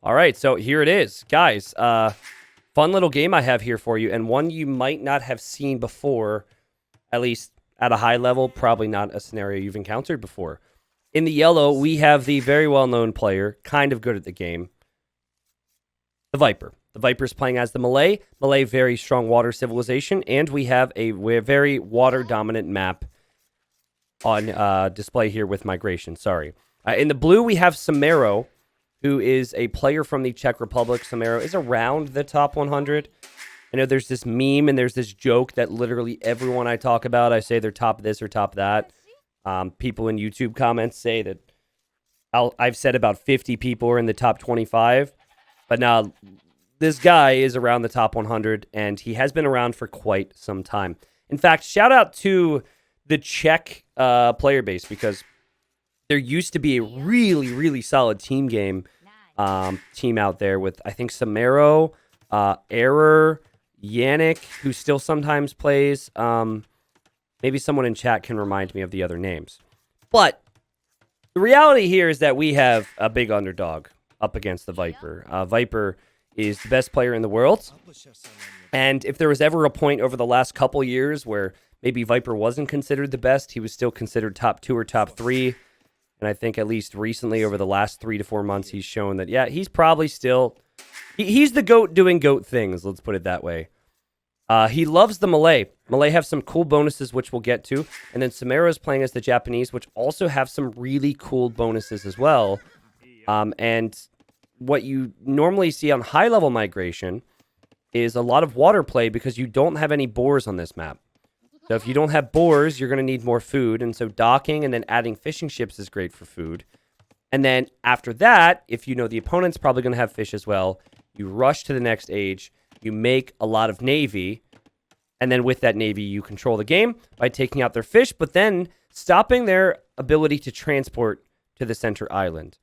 All right, so here it is. Guys, fun little game I have here for you, and one you might not have seen before, at least at a high level, probably not a scenario you've encountered before. In the yellow, we have the very well-known player, kind of good at the game, TheViper. TheViper's playing as the Malay. Malay, very strong water civilization, and we have a very water-dominant map on display here with migration. Sorry. In the blue, we have Samero, who is a player from the Czech Republic. Samero is around the top 100. I know there's this meme and there's this joke that literally everyone I talk about, I say they're top this or top that. People in YouTube comments say that I've said about 50 people are in the top 25. But now this guy is around the top 100, and he has been around for quite some time. In fact, shout out to the Czech player base, because there used to be a really solid team game team out there with, I think, Samero, Error, Yannick, who still sometimes plays. Maybe someone in chat can remind me of the other names. But the reality here is that we have a big underdog up against the Viper. Viper is the best player in the world. And if there was ever a point over the last couple years where maybe Viper wasn't considered the best, he was still considered top 2 or top 3. And I think at least recently, over the last 3 to 4 months, he's shown that, yeah, he's probably still... He's the GOAT doing GOAT things, let's put it that way. He loves the Malay. Malay have some cool bonuses, which we'll get to. And then Samara is playing as the Japanese, which also have some really cool bonuses as well. And what you normally see on high-level migration is a lot of water play, because you don't have any boars on this map. So if you don't have boars, you're going to need more food. And so docking and then adding fishing ships is great for food. And then after that, if you know the opponent's probably going to have fish as well, you rush to the next age, you make a lot of navy, and then with that navy, you control the game by taking out their fish, but then stopping their ability to transport to the center island.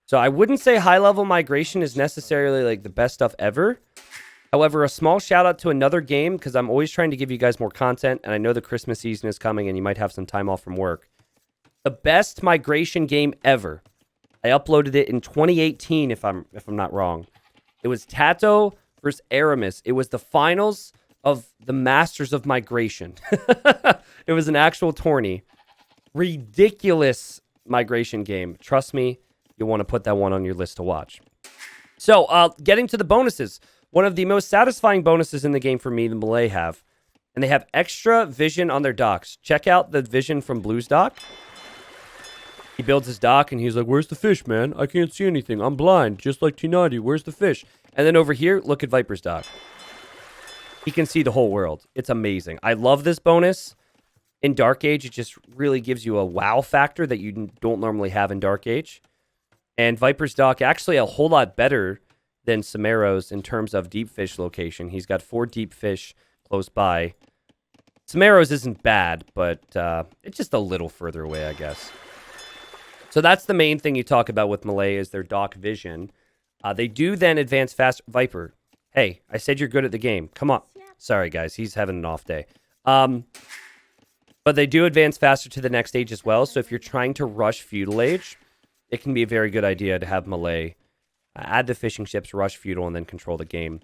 So I wouldn't say high-level migration is necessarily like the best stuff ever. However, a small shout out to another game, because I'm always trying to give you guys more content, and I know the Christmas season is coming and you might have some time off from work. The best migration game ever. I uploaded it in 2018, if I'm not wrong. It was Tato versus Aramis. It was the finals of the Masters of Migration. It was an actual tourney. Ridiculous migration game. Trust me, you'll want to put that one on your list to watch. So, getting to the bonuses. One of the most satisfying bonuses in the game for me, the Malay have. And they have extra vision on their docks. Check out the vision from Blue's dock. He builds his dock and he's like, where's the fish, man? I can't see anything. I'm blind, just like T90. Where's the fish? And then over here, look at Viper's dock. He can see the whole world. It's amazing. I love this bonus. In Dark Age, it just really gives you a wow factor that you don't normally have in Dark Age. And Viper's dock, actually a whole lot better than Samero's in terms of deep fish location. He's got 4 deep fish close by. Samero's isn't bad, but it's just a little further away, I guess. So that's the main thing you talk about with Malay is their dock vision. They do then advance fast. Viper, hey, I said you're good at the game. Come on. Sorry, guys. He's having an off day. But they do advance faster to the next age as well. So if you're trying to rush feudal age, it can be a very good idea to have Malay add the fishing ships, rush feudal, and then control the game.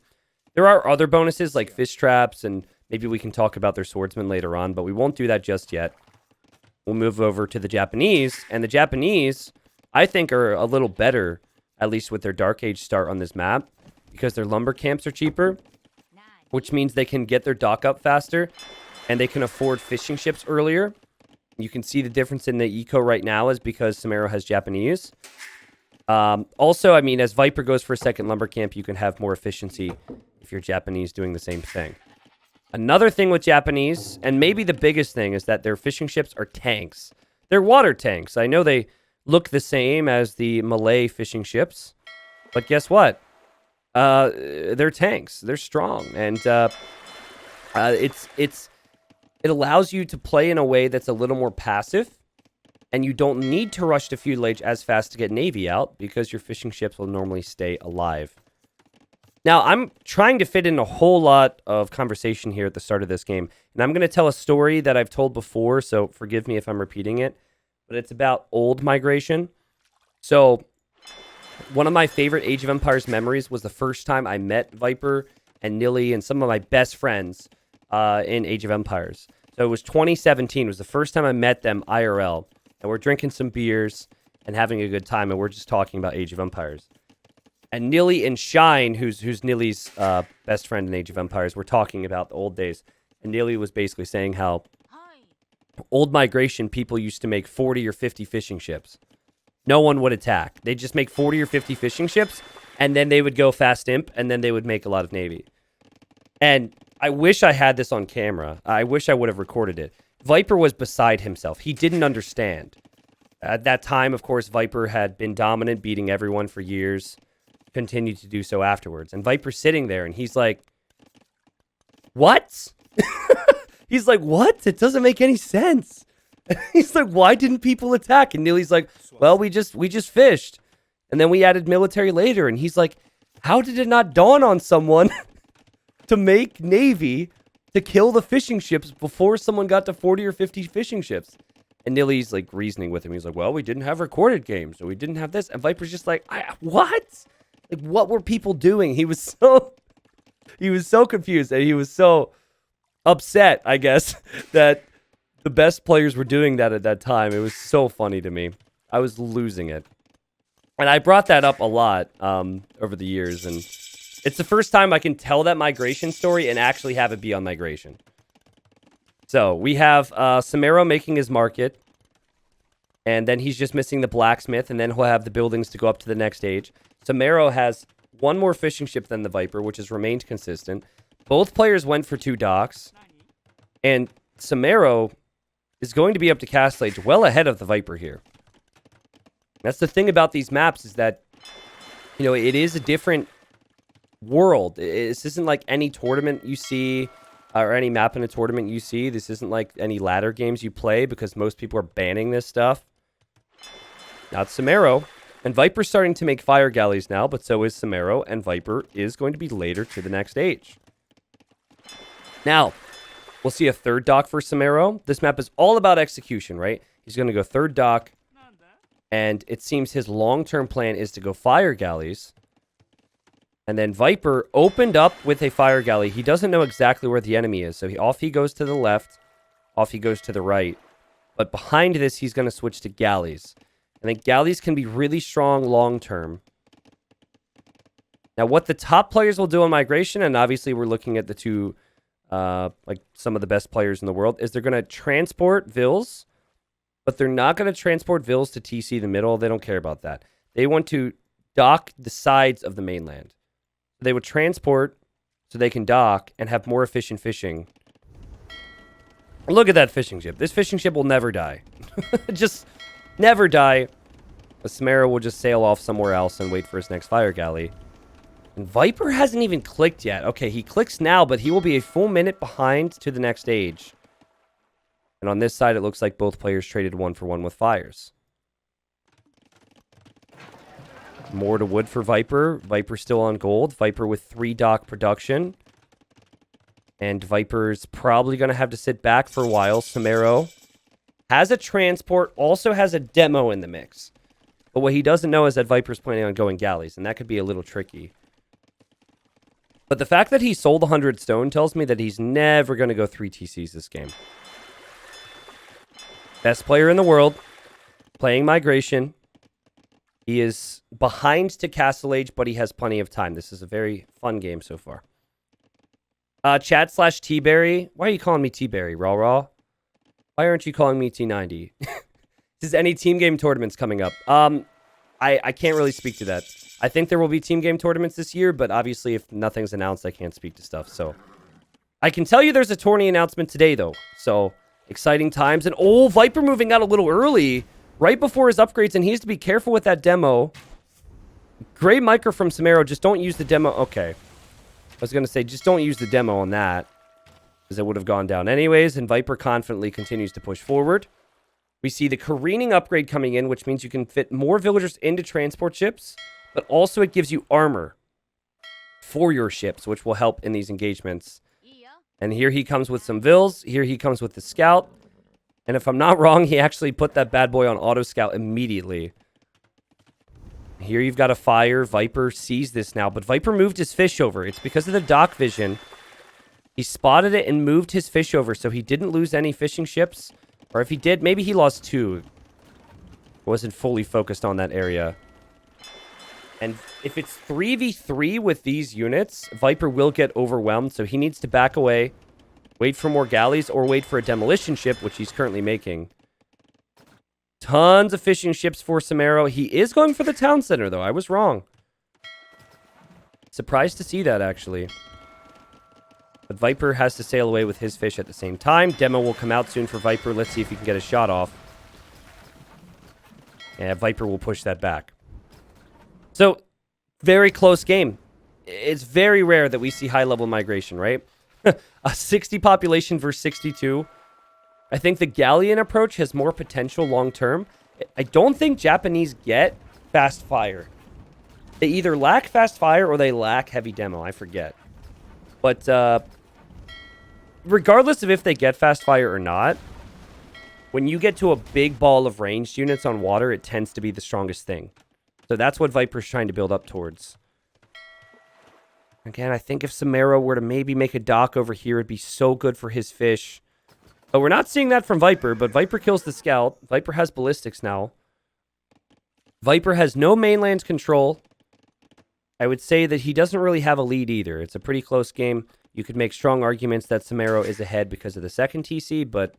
There are other bonuses like fish traps, and maybe we can talk about their swordsmen later on, but we won't do that just yet. We'll move over to the Japanese, and the Japanese, I think, are a little better, at least with their Dark Age start on this map, because their lumber camps are cheaper, which means they can get their dock up faster, and they can afford fishing ships earlier. You can see the difference in the eco right now is because Samero has Japanese. Also, I mean, as Viper goes for a second lumber camp, you can have more efficiency if you're Japanese doing the same thing. Another thing with Japanese, and maybe the biggest thing, is that their fishing ships are tanks. They're water tanks. I know they look the same as the Malay fishing ships, but guess what? They're tanks. They're strong, and it allows you to play in a way that's a little more passive. And you don't need to rush to feudal age as fast to get navy out, because your fishing ships will normally stay alive. Now, I'm trying to fit in a whole lot of conversation here at the start of this game. And I'm going to tell a story that I've told before, so forgive me if I'm repeating it. But it's about old migration. So, One of my favorite Age of Empires memories was the first time I met Viper and Nilly and some of my best friends in Age of Empires. So it was 2017. It was the first time I met them IRL. And we're drinking some beers and having a good time. And we're just talking about Age of Empires. And Nilly and Shine, who's Nilly's best friend in Age of Empires, were talking about the old days. And Nilly was basically saying how old migration people used to make 40 or 50 fishing ships. No one would attack. They'd just make 40 or 50 fishing ships, and then they would go fast imp, and then they would make a lot of navy. And I wish I had this on camera. I wish I would have recorded it. Viper was beside himself. He didn't understand. At that time, of course, Viper had been dominant, beating everyone for years, continued to do so afterwards. And Viper's sitting there, and he's like, what? He's like, what? It doesn't make any sense. He's like, why didn't people attack? And Nilly's like, well, we just fished. And then we added military later. And he's like, how did it not dawn on someone to make navy to kill the fishing ships before someone got to 40 or 50 fishing ships? And Nilly's like reasoning with him. He's like, well, we didn't have recorded games, so we didn't have this. And Viper's just like, what? Like, what were people doing? He was so confused, and he was so upset, I guess, that the best players were doing that at that time. It was so funny to me. I was losing it. And I brought that up a lot over the years. And it's the first time I can tell that migration story and actually have it be on migration. So we have Samaro making his market. And then he's just missing the blacksmith. And then he'll have the buildings to go up to the next age. Samaro has one more fishing ship than the Viper, which has remained consistent. Both players went for 2 docks. And Samaro is going to be up to Castle Age well ahead of the Viper here. That's the thing about these maps, is that, you know, it is a different world. This isn't like any tournament you see, or any map in a tournament you see. This isn't like any ladder games you play, because most people are banning this stuff. Not Samaro. And Viper's starting to make fire galleys now, but so is Samaro, and Viper is going to be later to the next age. Now, we'll see a 3rd dock for Samaro. This map is all about execution, right? He's going to go 3rd dock, and it seems his long-term plan is to go fire galleys. And then Viper opened up with a fire galley. He doesn't know exactly where the enemy is, so off he goes to the left, off he goes to the right. But behind this, he's going to switch to galleys. I think galleys can be really strong long-term. Now, what the top players will do on migration, and obviously we're looking at the 2... like some of the best players in the world, is they're going to transport Vils, but they're not going to transport Vils to TC the middle. They don't care about that. They want to dock the sides of the mainland. They would transport so they can dock and have more efficient fishing. Look at that fishing ship. This fishing ship will never die. Just never die. The Samara will just sail off somewhere else and wait for his next fire galley. And Viper hasn't even clicked yet. Okay, he clicks now, but he will be a full minute behind to the next age. And on this side, it looks like both players traded 1-for-1 with fires. More to wood for Viper. Viper still on gold. Viper with 3 dock production. And Viper's probably going to have to sit back for a while. Samaro has a transport, also has a demo in the mix. But what he doesn't know is that Viper's planning on going galleys, and that could be a little tricky. But the fact that he sold 100 stone tells me that he's never going to go 3 TCs this game. Best player in the world, playing migration. He is behind to Castle Age, but he has plenty of time. This is a very fun game so far. Chat/T-Berry. Why are you calling me T-Berry, Raw? Why aren't you calling me T90? Is any team game tournaments coming up? I can't really speak to that. I think there will be team game tournaments this year, but obviously if nothing's announced, I can't speak to stuff. So I can tell you there's a tourney announcement today, though. So exciting times. And oh, Viper moving out a little early, right before his upgrades, and he has to be careful with that demo. Great micro from Samaro. Just don't use the demo. Okay. I was going to say, just don't use the demo on that, because it would have gone down anyways. And Viper confidently continues to push forward. We see the careening upgrade coming in, which means you can fit more villagers into transport ships, but also it gives you armor for your ships, which will help in these engagements. And here he comes with some Vils. Here he comes with the scout. And if I'm not wrong, he actually put that bad boy on auto scout immediately. Here you've got a fire. Viper sees this now, but Viper moved his fish over. It's because of the dock vision. He spotted it and moved his fish over, so he didn't lose any fishing ships. Or if he did, maybe he lost 2. Wasn't fully focused on that area. And if it's 3v3 with these units, Viper will get overwhelmed, so he needs to back away, wait for more galleys, or wait for a demolition ship, which he's currently making. Tons of fishing ships for Samaro. He is going for the town center, though. I was wrong. Surprised to see that, actually. But Viper has to sail away with his fish at the same time. Demo will come out soon for Viper. Let's see if he can get a shot off. Yeah, Viper will push that back. So, very close game. It's very rare that we see high-level migration, right? A 60 population versus 62. I think the Galleon approach has more potential long-term. I don't think Japanese get fast fire. They either lack fast fire or they lack heavy demo. I forget. But regardless of if they get fast fire or not, when you get to a big ball of ranged units on water, it tends to be the strongest thing. So that's what Viper's trying to build up towards. Again, I think if Samaro were to maybe make a dock over here, it'd be so good for his fish. But we're not seeing that from Viper, but Viper kills the scout. Viper has ballistics now. Viper has no mainland control. I would say that he doesn't really have a lead either. It's a pretty close game. You could make strong arguments that Samaro is ahead because of the second TC, but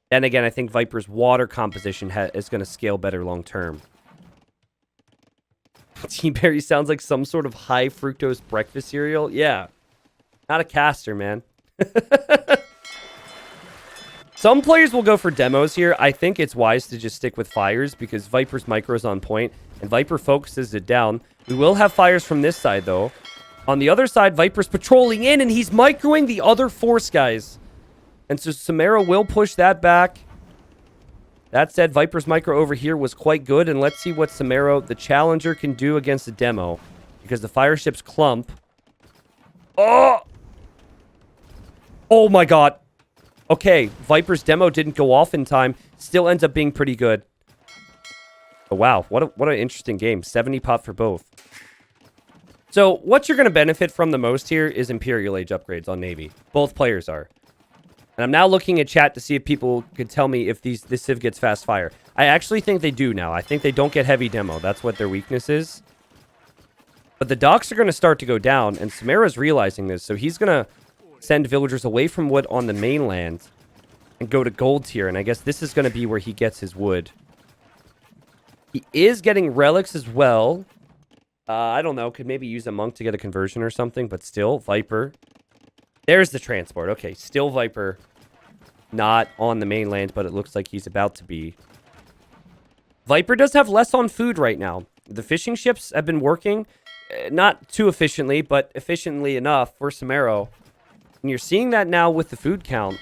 then again, I think Viper's water composition is going to scale better long term. Tea berry sounds like some sort of high fructose breakfast cereal. Yeah. Not a caster, man. Some players will go for demos here. I think it's wise to just stick with fires because Viper's micro is on point and Viper focuses it down. We will have fires from this side, though. On the other side, Viper's patrolling in and he's microing the other force guys. And so Samaro will push that back. That said, Viper's micro over here was quite good. And let's see what Samaro, the challenger, can do against the demo. Because the fire ships clump. Oh! Oh my god. Okay, Viper's demo didn't go off in time. Still ends up being pretty good. Oh, wow. What an interesting game. 70 pop for both. So, what you're going to benefit from the most here is Imperial Age upgrades on Navy. Both players are. And I'm now looking at chat to see if people could tell me if this Civ gets fast fire. I actually think they do now. I think they don't get heavy demo. That's what their weakness is. But the docks are going to start to go down, and Samara's realizing this, so he's going to send villagers away from wood on the mainland and go to gold tier, and I guess this is going to be where he gets his wood. He is getting relics as well. I don't know, could maybe use a monk to get a conversion or something, but still, Viper. There's the transport. Okay, still Viper. Not on the mainland, but it looks like he's about to be. Viper does have less on food right now. The fishing ships have been working, not too efficiently, but efficiently enough for Samaro. And you're seeing that now with the food count.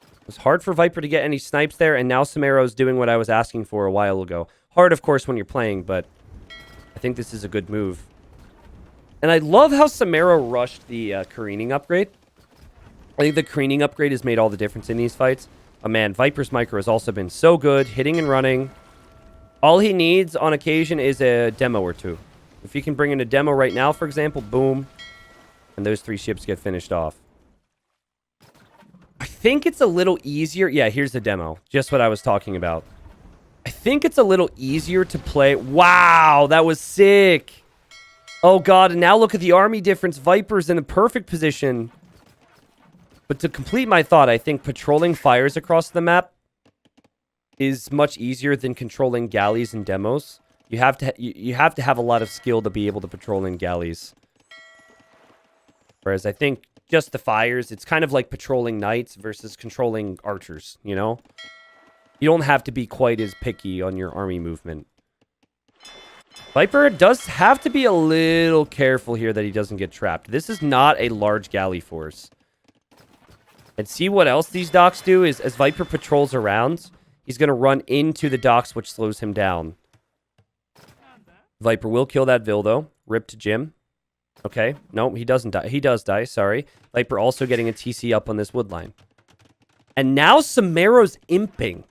It was hard for Viper to get any snipes there, and now Samaro's doing what I was asking for a while ago. Hard, of course, when you're playing, but I think this is a good move. And I love how Samaro rushed the careening upgrade. I think the careening upgrade has made all the difference in these fights. Oh man, Viper's micro has also been so good, hitting and running. All he needs on occasion is a demo or two. If he can bring in a demo right now, for example, boom. And those 3 ships get finished off. I think it's a little easier. Yeah, here's the demo. Just what I was talking about. I think it's a little easier to play. Wow, that was sick. Oh, God. And now look at the army difference. Viper's in the perfect position. But to complete my thought, I think patrolling fires across the map is much easier than controlling galleys and demos. You have to have a lot of skill to be able to patrol in galleys. Whereas I think just the fires, it's kind of like patrolling knights versus controlling archers, you know? You don't have to be quite as picky on your army movement. Viper does have to be a little careful here that he doesn't get trapped. This is not a large galley force. And see what else these docks do is as Viper patrols around, he's going to run into the docks, which slows him down. Viper will kill that Vil, though. Rip to Jim. Okay. No, he doesn't die. He does die, sorry. Viper also getting a TC up on this wood line. And now Samaro's imping.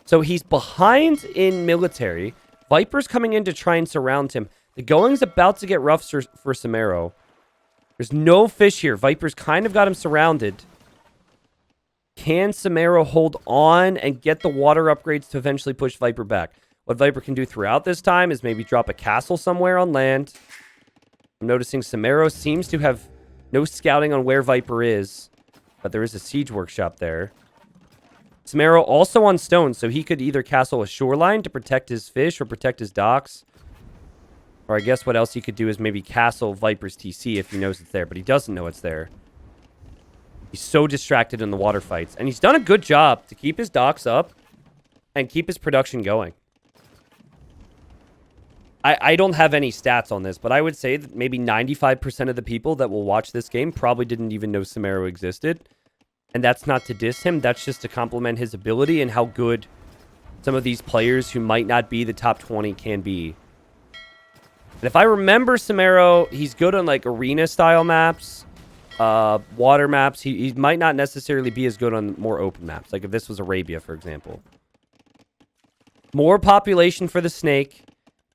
So he's behind in military. Viper's coming in to try and surround him. The going's about to get rough for Samaro. There's no fish here. Viper's kind of got him surrounded. Can Samaro hold on and get the water upgrades to eventually push Viper back? What Viper can do throughout this time is maybe drop a castle somewhere on land. I'm noticing Samaro seems to have no scouting on where Viper is, but there is a siege workshop there. Samaro also on stone, so he could either castle a shoreline to protect his fish or protect his docks. Or I guess what else he could do is maybe castle Viper's TC if he knows it's there, but he doesn't know it's there. He's so distracted in the water fights. And he's done a good job to keep his docks up and keep his production going. I don't have any stats on this, but I would say that maybe 95% of the people that will watch this game probably didn't even know Samaro existed. And that's not to diss him. That's just to compliment his ability and how good some of these players who might not be the top 20 can be. And if I remember Samaro, he's good on like arena-style maps, water maps. He might not necessarily be as good on more open maps. Like if this was Arabia, for example. More population for the snake,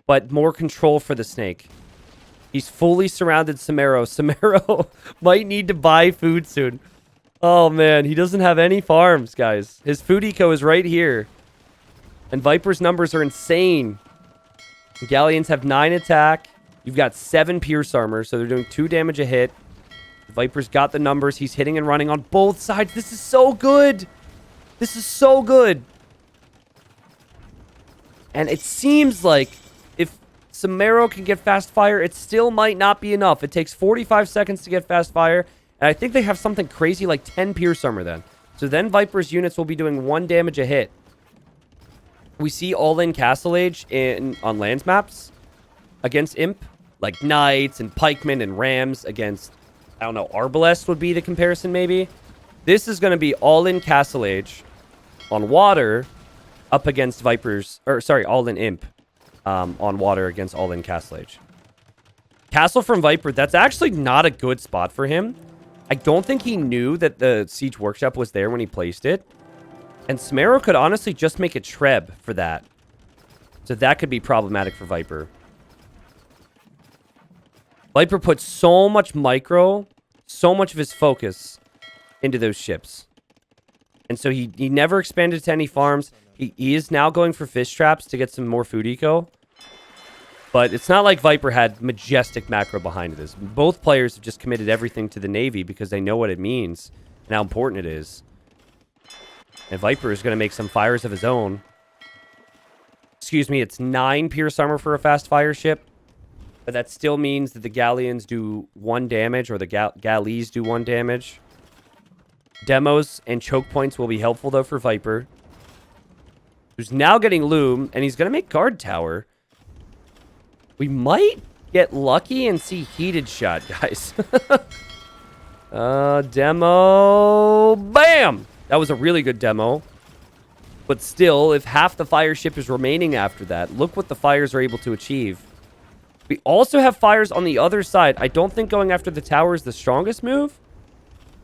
but more control for the snake. He's fully surrounded Samaro. Samaro might need to buy food soon. Oh, man. He doesn't have any farms, guys. His food eco is right here. And Viper's numbers are insane. The Galleons have 9 attack. You've got 7 pierce armor, so they're doing 2 damage a hit. The Viper's got the numbers. He's hitting and running on both sides. This is so good. This is so good. And it seems like if Samaro can get fast fire, it still might not be enough. It takes 45 seconds to get fast fire. And I think they have something crazy like 10 pierce armor then. So then Viper's units will be doing 1 damage a hit. We see all-in Castle Age on lands maps against Imp. Like Knights and Pikemen and Rams against, I don't know, Arbalest would be the comparison maybe. This is going to be all-in Castle Age on water up against Vipers, or sorry, all-in Imp on water against all-in Castle Age. Castle from Viper, that's actually not a good spot for him. I don't think he knew that the Siege Workshop was there when he placed it. And Samaro could honestly just make a Treb for that. So that could be problematic for Viper. Viper put so much micro, so much of his focus into those ships. And so he never expanded to any farms. He is now going for fish traps to get some more food eco. But it's not like Viper had majestic macro behind this. Both players have just committed everything to the Navy because they know what it means and how important it is. And Viper is going to make some fires of his own. Excuse me, it's 9 pierce armor for a fast fire ship. But that still means that the Galleons do 1 damage, or the galleys do 1 damage. Demos and choke points will be helpful, though, for Viper. Who's now getting Loom, and he's going to make Guard Tower. We might get lucky and see Heated Shot, guys. Demo. Bam! That was a really good demo. But still, if half the fire ship is remaining after that, look what the fires are able to achieve. We also have fires on the other side. I don't think going after the tower is the strongest move.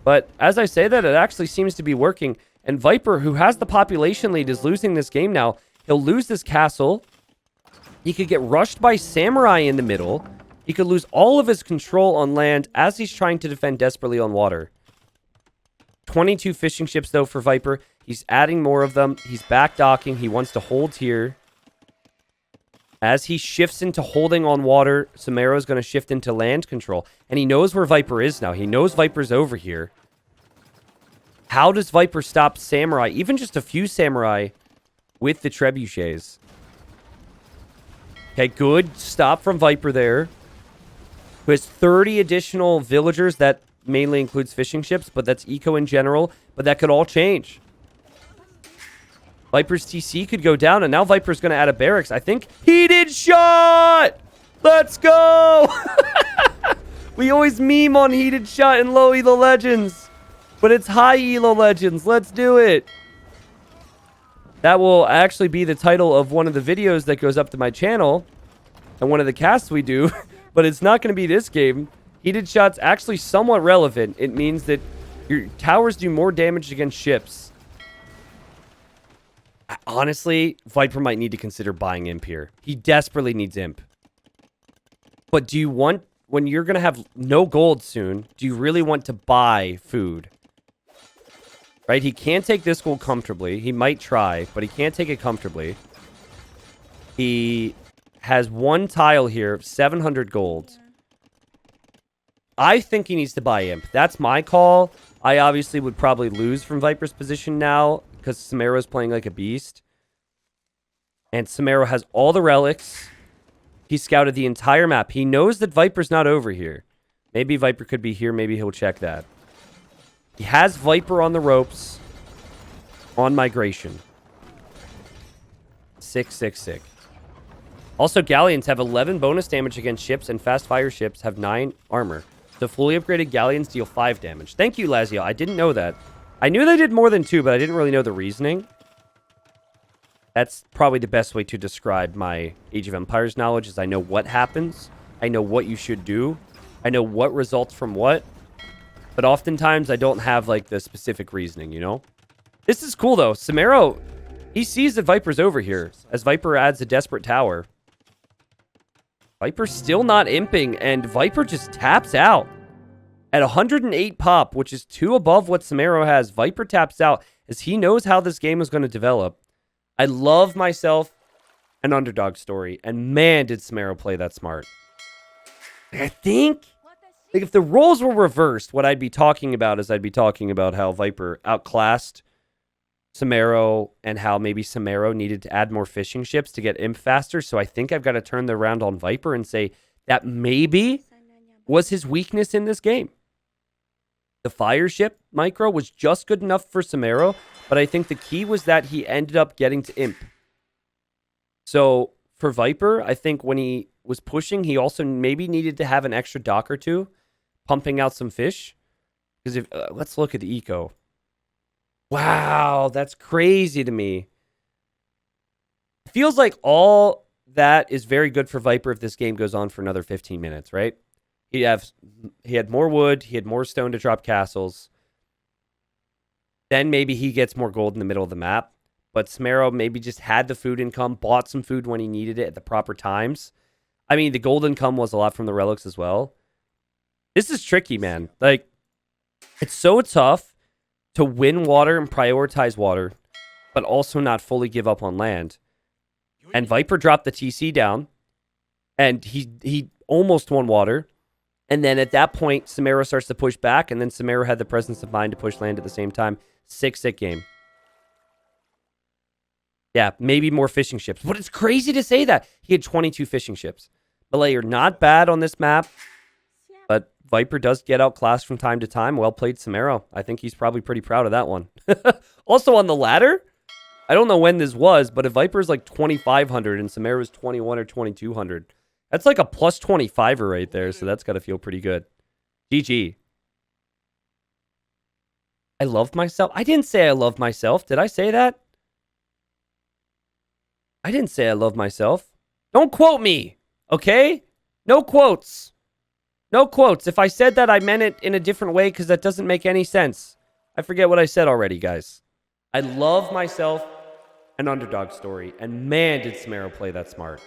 But as I say that, it actually seems to be working. And Viper, who has the population lead, is losing this game now. He'll lose this castle. He could get rushed by Samurai in the middle. He could lose all of his control on land as he's trying to defend desperately on water. 22 fishing ships, though, for Viper. He's adding more of them. He's back docking. He wants to hold here. As he shifts into holding on water, Samaro is going to shift into land control. And he knows where Viper is now. He knows Viper's over here. How does Viper stop Samurai, even just a few Samurai, with the trebuchets? Okay, good stop from Viper there. Who has 30 additional villagers. That mainly includes fishing ships, but that's eco in general. But that could all change. Viper's TC could go down, and now Viper's going to add a barracks. I think Heated Shot! Let's go! We always meme on Heated Shot in low elo legends. But it's high elo legends. Let's do it. That will actually be the title of one of the videos that goes up to my channel. And one of the casts we do. But it's not going to be this game. Heated Shot's actually somewhat relevant. It means that your towers do more damage against ships. Honestly, Viper might need to consider buying Imp here. He desperately needs Imp. But do you want, when you're going to have no gold soon, do you really want to buy food? Right? He can't take this gold comfortably. He might try, but he can't take it comfortably. He has one tile here, 700 gold. I think he needs to buy Imp. That's my call. I obviously would probably lose from Viper's position now because Sumero's playing like a beast. And Sumero has all the relics. He scouted the entire map. He knows that Viper's not over here. Maybe Viper could be here. Maybe he'll check that. He has Viper on the ropes. On migration. 666. Also, Galleons have 11 bonus damage against ships, and fast fire ships have 9 armor. So fully upgraded Galleons deal 5 damage. Thank you, Lazio. I didn't know that. I knew they did more than 2, but I didn't really know the reasoning. That's probably the best way to describe my Age of Empires knowledge, is I know what happens. I know what you should do. I know what results from what. But oftentimes, I don't have, like, the specific reasoning, you know? This is cool, though. Sumero, he sees that Viper's over here, as Viper adds a Desperate Tower. Viper's still not imping, and Viper just taps out. At 108 pop, which is 2 above what Sumero has, Viper taps out as he knows how this game is going to develop. I love myself an underdog story, and man, did Sumero play that smart. I think, like, if the roles were reversed, what I'd be talking about is I'd be talking about how Viper outclassed Sumero and how maybe Sumero needed to add more fishing ships to get imp faster. So I think I've got to turn the round on Viper and say that maybe was his weakness in this game. The fire ship micro was just good enough for Sumero, but I think the key was that he ended up getting to imp. So for Viper, I think when he was pushing, he also maybe needed to have an extra dock or two, pumping out some fish. Because if let's look at the eco. Wow, that's crazy to me. It feels like all that is very good for Viper if this game goes on for another 15 minutes, right? He had more wood, he had more stone to drop castles. Then maybe he gets more gold in the middle of the map. But Sumero maybe just had the food income, bought some food when he needed it at the proper times. I mean, the gold income was a lot from the relics as well. This is tricky, man. Like, it's so tough to win water and prioritize water, but also not fully give up on land. And Viper dropped the TC down, and he almost won water. And then at that point, Sumero starts to push back, and then Sumero had the presence of mind to push land at the same time. 6-6 game. Yeah, maybe more fishing ships. But it's crazy to say that. He had 22 fishing ships. Malay are not bad on this map, but Viper does get outclassed from time to time. Well played, Sumero. I think he's probably pretty proud of that one. Also on the ladder, I don't know when this was, but if Viper's like 2,500 and Sumero's 21 or 2,200, that's like a plus 25er right there, so that's got to feel pretty good. GG. I love myself. I didn't say I love myself. Did I say that? I didn't say I love myself. Don't quote me, okay? No quotes. No quotes. If I said that, I meant it in a different way because that doesn't make any sense. I forget what I said already, guys. I love myself an underdog story, and man, did Sumero play that smart.